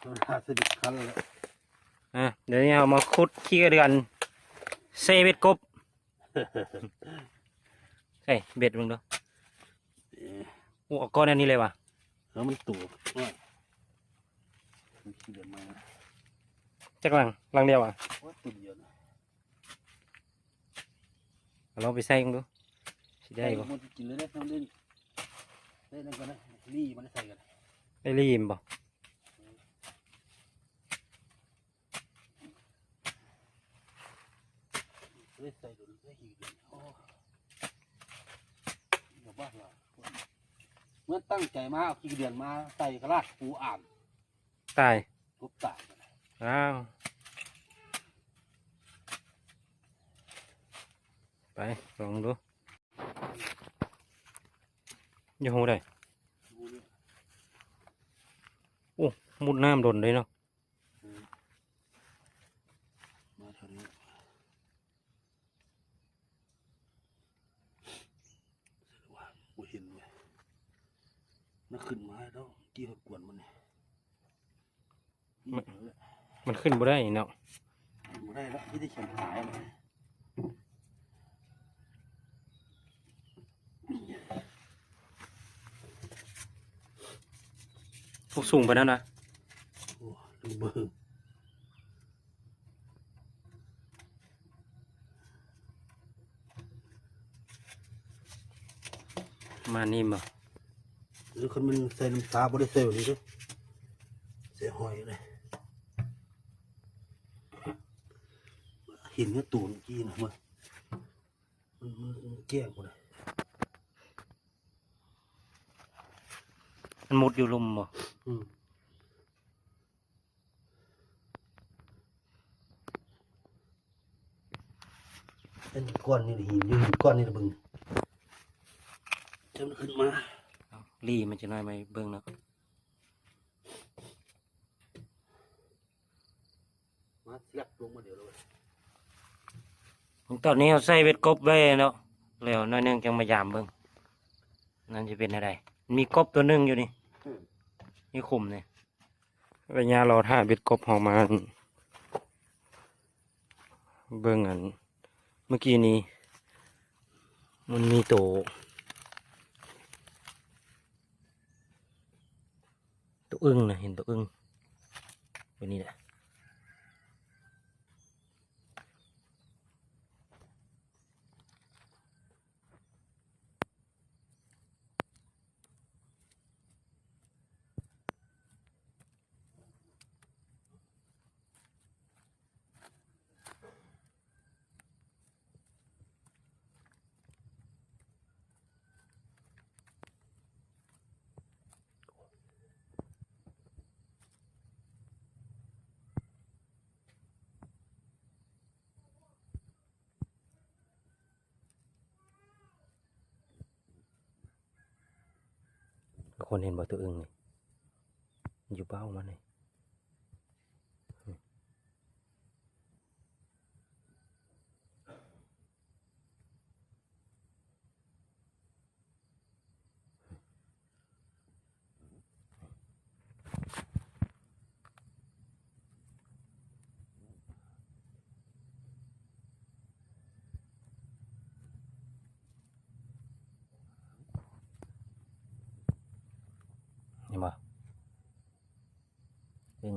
สนิทคันเลยเดี๋ยวนี้เอามาขุดขี้กระเดือนเซเบ็ดกบใช่เบ็ดมึงดูโอ้ก้อนอันนี้เลยวะแล้วมันตัวมันขี้เดือดมาจักลังเดียวอ่ะว่าตุ่นเยอะนะลองไปใส่มึงดูสิได้บ่มันกินเลยได้ทั้งเล่นได้นั่นกันนะรี่มันใส่กันไอ้รีมบ่ได้ใส่ดูได้หีบโอ้ยบ้าเหรอเมื่อตั้งใจมาเอาขี้เดือนมาใส่กระลาปูอ่านตายกบตายอ้าวไปลองดูอยู่หูได้โอ้มุดน้ำโดนเลยเนาะมาเท่านี้ว่ากูเห็นไหมน่าขึ้นมาแล้วกี่หดกวนมันเนี่ยมันขึ้นบ่ได้เนาะบ่ได้แล้วที่ได้เขียนหายเลยพวกสูงไปแล้วนะโอ้ดูเบอร์มานี่บ่หรือคนมันใส่น้ำตาบ่ได้ใส่แบบนี้ด้วยใส่หอยเลยเห็นเนื้อตูนกี้นะมันแก้งหมดเลยมันมุดอยู่ลุมบ่เป็นก้อนนี่หินอยู่ก้อนนี่นะบึงจนขึ้นมาลีมันจะน้อยไหมเบิ่งเนาะมาเสียบลงมาเดี๋ยวเลยตอนนี้เราใส่เบ็ดกบไว้เนาะแล้วน้อยนึงจังมายามเบิ่งนั่นจะเป็นอะไรมีกบตัวนึงอยู่นี่นี่ขุมเนี่ยระยะเราท่าเบ็ดกบออกมาเบิ่งอันเมื่อกี้นี้มันมีตัวอึ้งนะเห็นตัวอึ้งตัวนี้แหละคนเห็นบ่ตัวอึ้งนี่อยู่เบ้ามันเลยเห็นบ่อึ้ง